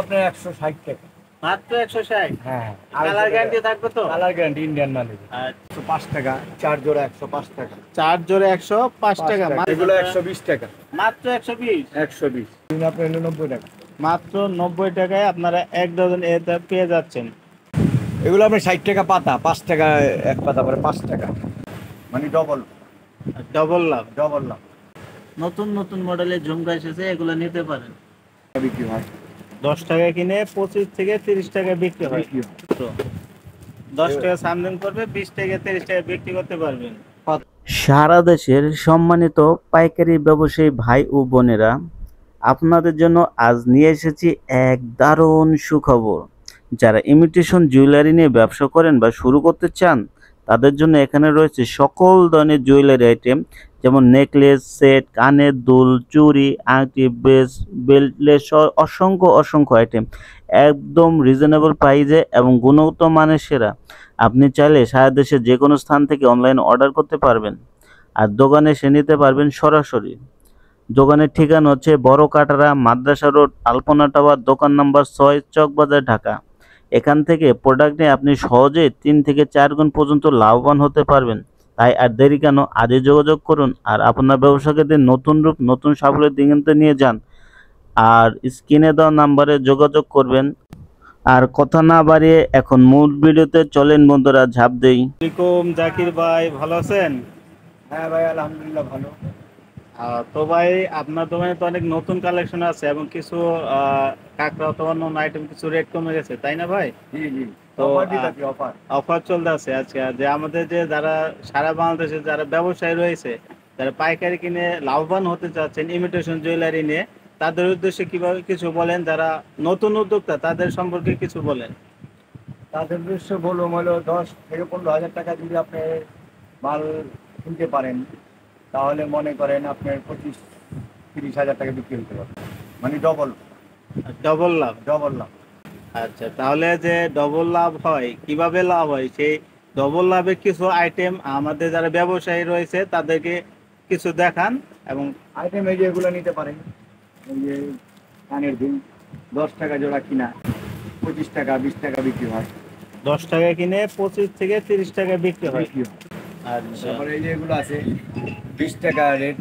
আপনার 160 টাকা। মাত্র 160। হ্যাঁ, কালার গ্যারান্টি থাকবে তো? কালার গ্যারান্টি ইন্ডিয়ান মালের। আচ্ছা, 105 টাকা, 4 জোড়া 105 টাকা। 4 জোড়া 105 টাকা। এগুলো 120 টাকা। মাত্র 120। 120। আপনার হলো 90 টাকা। মাত্র 90 টাকায় আপনারা এক ডজন এটা পেয়ে যাচ্ছেন। এগুলো আপনার 60 টাকা পাতা, 5 টাকা এক পাতা পরে 5 টাকা। মানে ডবল ডবল লাভ। ডবল লাভ নতুন নতুন মডেলের ঝুমকা এসেছে, এগুলো নিতে পারেন। বিক্রি হয়। 10 টাকা কিনে 25 থেকে 30 টাকা বিক্রি হয়। তো 10 টাকা সামথিং করবে, 20 থেকে 30 টাকা বিক্রি করতে পারবেন। সারা দেশের সম্মানিত পাইকারি ব্যবসায়ী ভাই ও বোনেরা, আপনাদের জন্য আজ নিয়ে এসেছি এক দারুণ সুখবর। যারা ইমিটেশন জুয়েলারি নিয়ে ব্যবসা করেন বা শুরু করতে চান, তাদের জন্য এখানে রয়েছে সকল ধরনের জুয়েলারি আইটেম, যেমন নেকলেস, সেট, কানের দুল, চুড়ি, আংটি, বেল্টলেস সহ অসংখ্য অসংখ্য আইটেম একদম রিজনেবল প্রাইসে এবং গুণগত মানের সেরা। আপনি চাইলে সারা দেশের যে কোনো স্থান থেকে অনলাইন অর্ডার করতে পারবেন, আর দোকানে এসে নিতে পারবেন সরাসরি। দোকানের ঠিকানা হচ্ছে বড় কাটারা, মাদ্রাসা রোড, আলপনা টাওয়ার, দোকান নাম্বার 6, চকবাজার, ঢাকা। এখান থেকে প্রোডাক্ট নিয়ে আপনি সহজে 3 থেকে 4 গুণ পর্যন্ত লাভবান হতে পারবেন। তাই আর দেরি কেন, আজই যোগাযোগ করুন আর আপনার ব্যবসাকে দিন নতুন রূপ, নতুন সাফল্যের দিকে নিয়ে যান। আর স্ক্রিনে দেওয়া নাম্বারে যোগাযোগ করবেন। আর কথা না বাড়িয়ে এখন মূল ভিডিওতে চলেন বন্ধুরা, ঝাঁপ দেই। আসসালামাইকুম জাকির ভাই, ভালো আছেন? হ্যাঁ ভাই, আলহামদুলিল্লাহ ভালো। তো ভাই, আপনার দোকানে তো অনেক নতুন কালেকশন আছে এবং কিছু কাঁকড়া অথবা অন্য আইটেম কিছু রেট কমে গেছে, তাই না ভাই? জি জি। তো অফার দিতে অফার। অফার চলতে আছে আজকে, যে আমাদের যে যারা সারা বাংলাদেশে যারা ব্যবসায়ী রয়েছে, যারা পাইকারি কিনে লাভবান হতে চাচ্ছেন ইমিটেশন জুয়েলারি নিয়ে, তাদের উদ্দেশ্যে কিভাবে কিছু বলেন, যারা নতুন উদ্যোক্তা তাদের সম্পর্কে কিছু বলেন। তাদের উদ্দেশ্য বলুন হলো 10 থেকে 15 হাজার টাকা যদি আপনি মাল কিনতে পারেন, তাহলে মনে করেন আপনার 25-30 হাজার টাকা বিক্রি হতে পারে। মানে ডবল ডবল লাভ। ডবল লাভ। আচ্ছা, তাহলে যে ডবল লাভ হয়, কিভাবে লাভ হয়, সেই ডবল লাভের কিছু আইটেম আমাদের যারা ব্যবসায়ী রয়েছে তাদেরকে কিছু দেখান। এবং আইটেম এই যে এগুলো নিতে পারেন। এই যে কানের দুল 10 টাকা জোড়া কিনা, 25 টাকা 20 টাকা বিক্রি হয়। 10 টাকা কিনে 25 থেকে 30 টাকা বিক্রি হয়। বিক্রি হয়। আচ্ছা, তারপরে এই যে এগুলো আছে 20 টাকা রেট,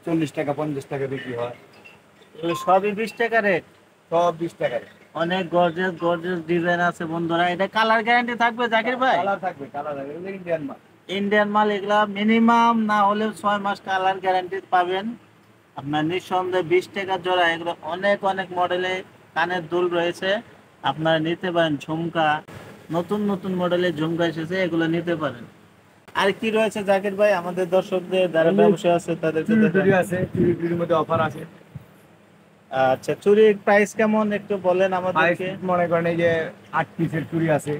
40 টাকা 50 টাকা বিক্রি হয়। এগুলো সবই 20 টাকা রেট। সব 20 টাকা রেট। অনেক গর্জিয়াস গর্জিয়াস ডিজাইন আছে বন্ধুরা। এটা কালার গ্যারান্টি থাকবে জাকির ভাই? কালার থাকবে, কালার থাকবে। এগুলো ইন্ডিয়ান মাল। ইন্ডিয়ান মাল, এগুলা মিনিমাম না হলেও 6 মাস কালার গ্যারান্টি পাবেন আপনার নিঃসন্দেহে। 20 টাকা জোড়া, এগুলো অনেক অনেক মডেলে কানের দুল রয়েছে, আপনারা নিতে পারেন। ঝুমকা, নতুন নতুন মডেলের ঝুমকা এসেছে, এগুলো নিতে পারেন। আর কি রয়েছে জাকির ভাই, আমাদের দর্শকদের যারা ব্যবসায় আছে তাদেরকে চুড়ি দেখান। আছে, চুড়ির মধ্যে অফার আছে। আচ্ছা, চুরির প্রাইস কেমন একটু বলেন আমাদেরকে। মনে করেন এই যে 8 পিসের চুড়ি আছে,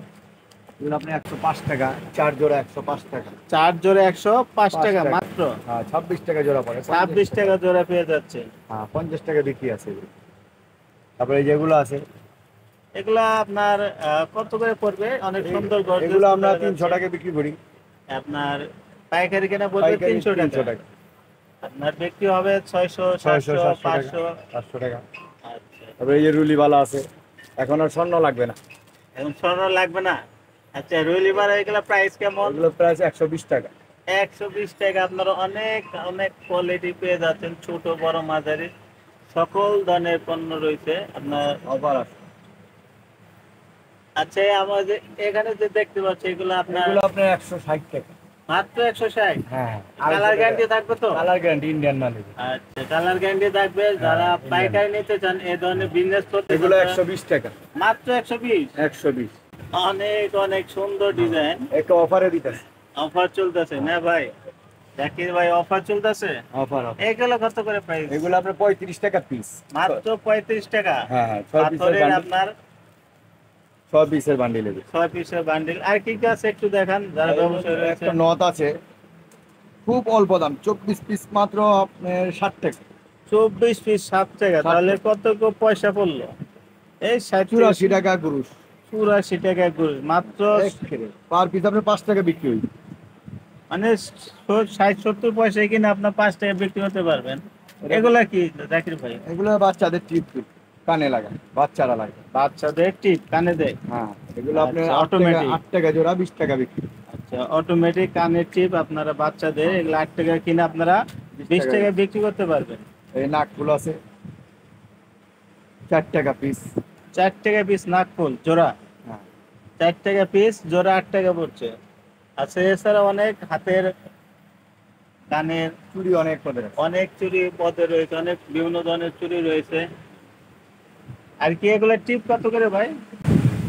এগুলো আপনি 105 টাকা, 4 জোড়া 105 টাকা। 4 জোড়া 105 টাকা টাকা। মাত্র। হ্যাঁ, 26 টাকা জোড়া পড়ে। 26 টাকা জোড়া পেয়ে যাচ্ছে। হ্যাঁ, 50 টাকা বিক্রি আছে এগুলো। তারপরে এই যেগুলো আছে, এগুলা আপনার কত করে পড়বে? অনেক সুন্দর গর্জিয়াস। এগুলো আমরা 300 টাকা বিক্রি করি। আপনার পাইকারি কেনা পড়বে 300 টাকা। আপনার বিক্রি হবে 600, 700, 500। 500 টাকা। আচ্ছা, তারপরে এই যে রুলিবালা আছে, এখন আর স্বর্ণ লাগবে না। এখন স্বর্ণ লাগবে না। আচ্ছা, রুলিবার এগুলা প্রাইস কেমন? এগুলো প্রাইস 120 টাকা। 120 টাকা। আপনারা অনেক অনেক কোয়ালিটি পেয়ে যাচ্ছেন, ছোট বড় মাঝারি সকল ধরনের পণ্য রয়েছে আপনার। অফার আছে। আচ্ছা, আমাদের এখানে যে দেখতে পাচ্ছি এগুলো আপনার এগুলো আপনার 160 টাকা। মাত্র 160। হ্যাঁ, কালার গ্যারান্টি থাকবে তো? কালার গ্যারান্টি ইন্ডিয়ান মাল। আচ্ছা, কালার গ্যারান্টি থাকবে। যারা Indian পাইকারি নিতে চান, এই ধরনের বিজনেস করতে এগুলো চান, 120 টাকা। মাত্র 120। 120। অনেক অনেক সুন্দর ডিজাইন। একটা অফারে দিতেছে। অফার চলতেছে না ভাই? জাকির ভাই, অফার চলতেছে। অফার। এগুলো কত করে প্রাইস? এগুলো আপনার 35 টাকা পিস। মাত্র 35 টাকা। হ্যাঁ হ্যাঁ, 6 পিসের পাথরের বান্ডিল। আপনার 6 পিসের বান্ডিল এগুলো। 6 পিসের বান্ডিল। আর কি কি আছে একটু দেখান, যারা ব্যবসায়ী রয়েছে। একটা নথ আছে, খুব অল্প দাম, 24 পিস মাত্র আপনার 60 টাকা। 24 পিস 7 টাকা। 7 তাহলে কত পয়সা পড়লো? এই 84 টাকা গুরুশ। 84 টাকা করে মাত্র। পার পিস আপনার 5 টাকা বিক্রি হই। মানে 60-70 পয়সা কিনে আপনার 5 টাকা বিক্রি করতে পারবেন। এগুলা কি জাকির ভাই? এগুলো বাচ্চাদের টিপ। কানে লাগায়, বাচ্চারা লাগে। বাচ্চাদের টিপ কানে দেয়। হ্যাঁ, এগুলো আপনার আচ্ছা, 8 টাকা, automatic। 8 টাকা জোড়া, 20 টাকা বিক্রি। আচ্ছা, অটোমেটিক কানের টিপ আপনারা বাচ্চাদের এগুলো 8 টাকা কিনে আপনারা 20 টাকা টাকা বিক্রি করতে পারবেন। এই নাকফুল আছে 4 টাকা পিস। 4 টাকা পিস নাকফুল জোড়া, হ্যাঁ, 4 টাকা পিস জোড়া 8 টাকা পড়ছে। আচ্ছা, এছাড়া অনেক হাতের কানের চুড়ি অনেক পদের আছে। অনেক চুড়ি পদে রয়েছে, অনেক বিভিন্ন ধরনের চুড়ি রয়েছে। আর কি এগুলো টিপ কত করে ভাই?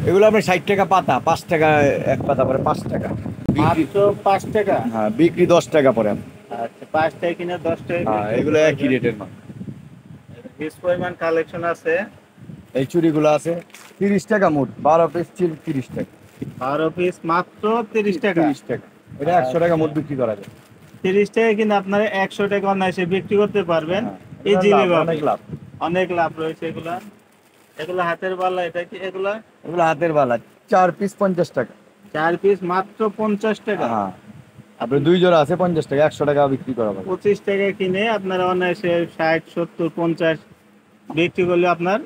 এগুলো আপনার 60 টাকা পাতা, 5 টাকা এক পাতা পরে 5 টাকা বিক্রি। মাত্র 5 টাকা। হ্যাঁ, বিক্রি 10 টাকা পরে। আচ্ছা, 5 টাকা কিনে 10 টাকা হ্যাঁ, বিক্রি এগুলো করতে একই পারবেন। রেটের মাল। বেশ পরিমাণ কালেকশন আছে। এই চুড়িগুলো আছে 30 টাকা মোট, 12 পিস চিল 30 টাকা। 12 পিস মাত্র 30 টাকা। 30 টাকা, এটা 100 টাকা মোট বিক্রি করা যায়। 30 টাকা কিন্তু আপনারা 100 টাকা অনায়াসে বিক্রি করতে পারবেন। হ্যাঁ, ইজিলি লাভ, ভাবে। অনেক লাভ। অনেক লাভ রয়েছে এগুলা। এগুলা হাতের বালা, এটা কি এগুলা? এগুলো হাতের বালা 4 পিস 50 টাকা। 4 পিস মাত্র 50 টাকা। হ্যাঁ, আপনার 2 জোড়া আছে 50 টাকা, 100 টাকা বিক্রি করা হবে। 25 টাকা কিনে আপনারা অনায়াসে 60, 70, 50 বিক্রি করলে আপনার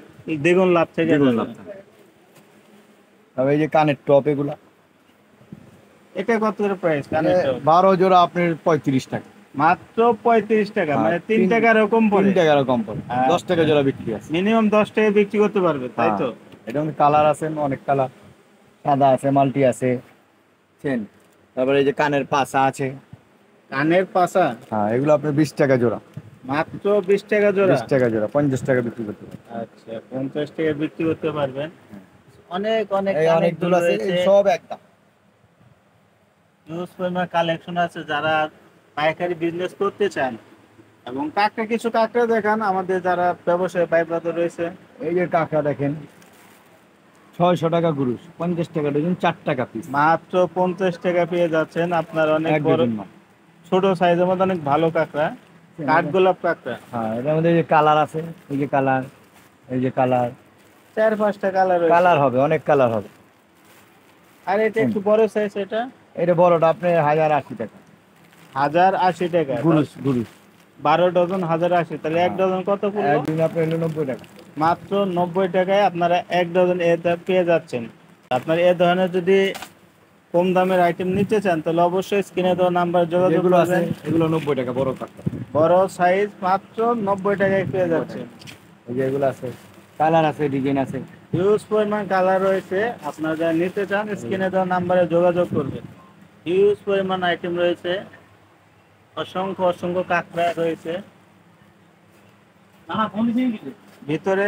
দ্বিগুণ লাভ থেকে দ্বিগুণ যাবে। লাভ। তবে এই যে কানের টপ এগুলা এটা কত করে প্রাইস কানের টপ? 12 জোড়া আপনার 35 টাকা। মাত্র 35 টাকা, মানে 3 তিন- টাকা এরকম 3 পড়ে। টাকা কম পড়ে, 10 টাকা জোড়া বিক্রি আছে। মিনিমাম 10 টাকা বিক্রি করতে পারবে, তাই তো? এটা মধ্যে কালার আছে অনেক কালার, সাদা আছে, মাল্টি আছে, চেন। তারপরে এই যে কানের পাছা আছে। কানের পাশা হ্যাঁ, এগুলো আপনার 20 টাকা জোড়া। মাত্র 20 টাকা জোড়া। 20 টাকা জোড়া, 50 টাকা বিক্রি করতে পারবেন। আচ্ছা, 50 টাকা বিক্রি করতে পারবেন। অনেক অনেক এই কানের অনেক দুল দুল আছে, রয়েছে, এই সব একদম। হিউজ পরিমাণ কালেকশন আছে। যারা পাইকারি বিজনেস করতে চান এবং কাঁকড়া, কিছু কাঁকড়া দেখান আমাদের যারা ব্যবসায়ী ভাই ব্রাদার রয়েছে। এই যে কাঁকড়া দেখেন 600 টাকা গুরুস, 50 টাকা ডজন, 4 টাকা পিস। মাত্র 50 টাকা পেয়ে যাচ্ছেন আপনার অনেক এক বড় ডজন মাল। ছোট সাইজের মধ্যে অনেক ভালো কাঁকড়া, কাঠগোলাপ কাঁকড়া। হ্যাঁ, এটার মধ্যে এই যে কালার আছে, এই যে কালার, এই যে কালার, 4-5টা কালার রয়েছে। কালার হবে, অনেক কালার হবে। আর এটা একটু বড় সাইজ, এটা এটা বড়টা আপনার 1080 টাকা 1080 টাকা। গুরুস, গুরুস। 12 ডজন 1080, তাহলে এক ডজন কত পড়লো? একদিন আপনার হলো 90 টাকা। মাত্র 90 টাকায় আপনারা এক ডজন পেয়ে যাচ্ছেন। আপনার এ ধরনের যদি কম দামের আইটেম নিতে চান তাহলে অবশ্যই স্ক্রিনে দেওয়া নাম্বার যোগাযোগ যেগুলো আছে করবেন। এগুলো 90 টাকা বড় কাঁকড়া। বড় সাইজ মাত্র 90 টাকায় পেয়ে যাচ্ছেন। এই যে এগুলো আছে, কালার আছে, ডিজাইন আছে। হিউজ পরিমাণ কালার রয়েছে, আপনারা যারা নিতে চান স্ক্রিনে দেওয়া নাম্বারে যোগাযোগ করবেন। হিউজ পরিমাণ আইটেম রয়েছে, অসংখ্য অসংখ্য কাঁকড়া রয়েছে। ভিতরে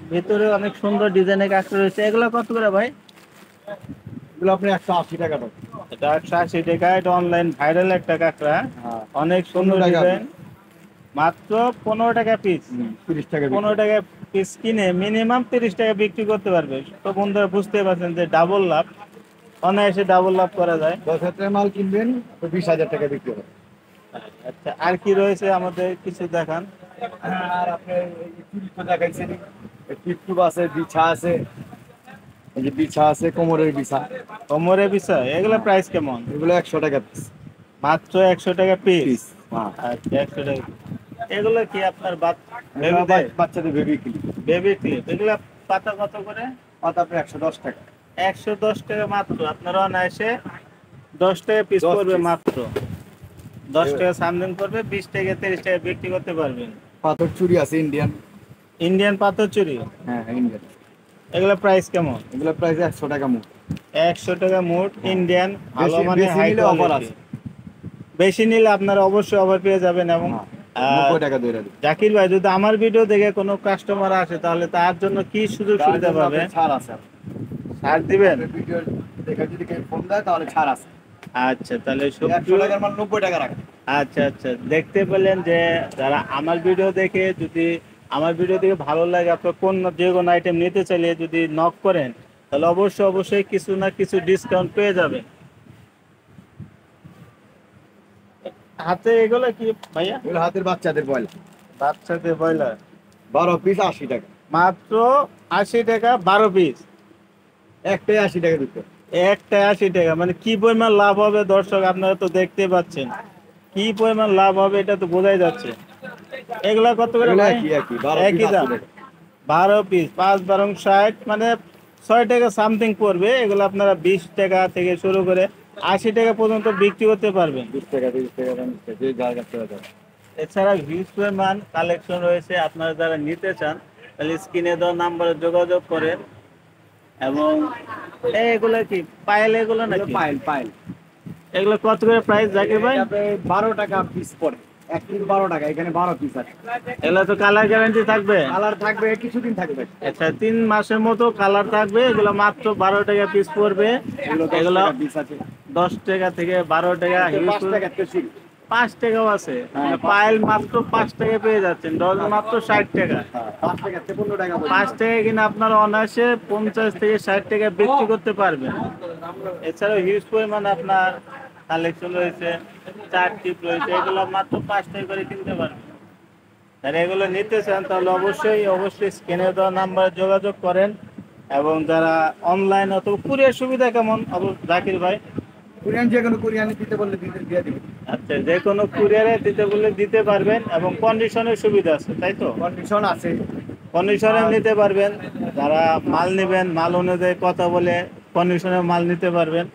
ভিতরে অনেক সুন্দর ডিজাইনের কাঁকড়া রয়েছে। এগুলো কত করে ভাই? এগুলো আপনি 180 টাকা দাম। এটা 180 টাকা। এটা অনলাইন ভাইরাল একটা কাঁকড়া, হ্যাঁ, অনেক সুন্দর 15 টাকা ডিজাইন। মাত্র 15 টাকা পিস। 30 টাকা 15 টাকা পিস কিনে মিনিমাম 30 টাকা বিক্রি করতে পারবে। তো বন্ধুরা বুঝতে পারছেন যে ডাবল লাভ, অনায়াসে ডাবল লাভ করা যায়। 10,000 টাকা মাল কিনবেন তো 20,000 টাকা বিক্রি হবে। আচ্ছা, আর কি রয়েছে আমাদের কিছু দেখান। আর আপনার এই যে চুড়ি তো দেখাইছেন, এই টিপটুপ আছে, বিছা আছে, এই যে বিছা আছে, কোমরের বিছা। কোমরে বিষয় এগুলো প্রাইস কেমন? এগুলো 100 টাকা পিস। মাত্র 100 টাকা পিস। পিস, হ্যাঁ। আচ্ছা, 100 টাকা। এগুলো কি আপনার এগুলো বাচ্চাদের বেবি ক্লিপ। বেবি ক্লিপ, এগুলো পাতা কত করে? পাতা আপনার 110 টাকা। 110 টাকা মাত্র। আপনারা অনায়াসে 10 টাকা পিস 10 করবে, piece। মাত্র 10 টাকা সামদিন করবে, 20 টাকা 30 টাকা বিক্রি করতে পারবেন। পাথর চুড়ি আছে ইন্ডিয়ান। ইন্ডিয়ান পাথর চুড়ি, হ্যাঁ, ইন্ডিয়ান। এগুলো প্রাইস কেমন? এগুলো প্রাইস 100 টাকা মুখ। 100 টাকা মোট ইন্ডিয়ান, ভালো বেশি- মানে বেশি হাই নিলে offer কোয়ালিটি। আছে। বেশি নিলে আপনারা অবশ্যই অফার পেয়ে যাবেন। এবং হ্যাঁ, 90 টাকা ধরে দিই। জাকির ভাই, যদি আমার ভিডিও দেখে কোনো কাস্টমার আসে তাহলে তার জন্য কি সুযোগ সুবিধা পাবে? ছাড় আছে। ছাড় দিবেন? ভিডিও দেখে যদি কেউ ফোন দেয় তাহলে ছাড় আছে। আচ্ছা, তাহলে 100 টাকার মাল 90 টাকা রাখে। আচ্ছা আচ্ছা, দেখতে পেলেন যে যারা আমার ভিডিও দেখে, যদি আমার ভিডিও দেখে ভালো লাগে, আপনার কোন যে কোনো আইটেম নিতে চাইলে যদি নক করেন তাহলে অবশ্যই অবশ্যই কিছু না কিছু ডিসকাউন্ট পেয়ে যাবেন। হাতে এগুলো কি ভাইয়া? এগুলো হাতের বাচ্চাদের বয়লা। বাচ্চাদের ব্রয়লার 12 পিস 80 টাকা। মাত্র 80 টাকা 12 পিস। একটাই 80 টাকা দিতে। একটা 80 টাকা, মানে কি পরিমাণ লাভ হবে দর্শক আপনারা তো দেখতে পাচ্ছেন। কি পরিমাণ লাভ হবে এটা তো বোঝাই যাচ্ছে। এগুলা কত করে এগুলো ভাই? একই 12 একই পিস 80 দাম। টাকা। 12 পিস 5 12 60, মানে 6 টাকা সামথিং পড়বে। এগুলো আপনারা 20 টাকা থেকে শুরু করে 80 টাকা পর্যন্ত বিক্রি করতে পারবেন। 20 টাকা 30 টাকা 40 টাকা যে যার কাছ থেকে দেয়। এছাড়া হিউজ পরিমাণ কালেকশন রয়েছে, আপনারা যারা নিতে চান তাহলে স্ক্রিনে দেওয়া নাম্বারে যোগাযোগ করেন। এবং এগুলো কি পায়েল, এগুলো নাকি পাইল পাইল এগুলো কত করে প্রাইস জাকির ভাই? 12 টাকা পিস পড়ে, এক পিস 12 টাকা, এখানে 12 পিস আছে। এগুলো তো কালার গ্যারান্টি থাকবে? কালার থাকবে, কিছুদিন থাকবে। আচ্ছা, 3 মাসের মতো কালার থাকবে। এগুলো মাত্র 12 টাকা পিস পড়বে। এগুলো 10 টাকা পিস আছে, 10 টাকা থেকে 12 টাকা, 5 টাকা থেকে 5 টাকাও আছে। হ্যাঁ, পায়েল মাত্র 5 টাকা পেয়ে যাচ্ছেন, ডজন মাত্র 60 টাকা। 5 টাকা থেকে 15 টাকা 5 টাকা কিনে আপনারা অনায়াসে 50 থেকে 60 টাকা বিক্রি করতে পারবেন। এছাড়াও হিউজ পরিমাণ আপনার কালেকশন রয়েছে, চার টিপ রয়েছে, এগুলো মাত্র 5 টাকা করে কিনতে পারবেন। যারা এগুলো নিতে চান তাহলে অবশ্যই স্ক্রিনে দেওয়া নাম্বারে যোগাযোগ করেন। এবং যারা অনলাইন অথবা কুরিয়ার সুবিধা কেমন জাকির ভাই? কোরিয়ান, যে কোনো কোরিয়ানে দিতে বললে দিয়ে দিবে। আচ্ছা, যে কোনো কুরিয়ারে দিতে বললে দিতে পারবেন এবং কন্ডিশনের সুবিধা আছে, তাই তো? কন্ডিশন আছে। কন্ডিশনে নিতে পারবেন। যারা মাল নেবেন মাল অনুযায়ী কথা বলে কন্ডিশনে মাল নিতে পারবেন।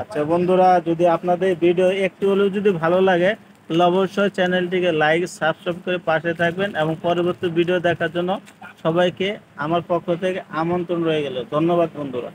আচ্ছা বন্ধুরা, যদি আপনাদের ভিডিও একটু হলেও যদি ভালো লাগে তাহলে অবশ্যই চ্যানেলটিকে লাইক সাবস্ক্রাইব করে পাশে থাকবেন এবং পরবর্তী ভিডিও দেখার জন্য সবাইকে আমার পক্ষ থেকে আমন্ত্রণ রয়ে গেল। ধন্যবাদ বন্ধুরা।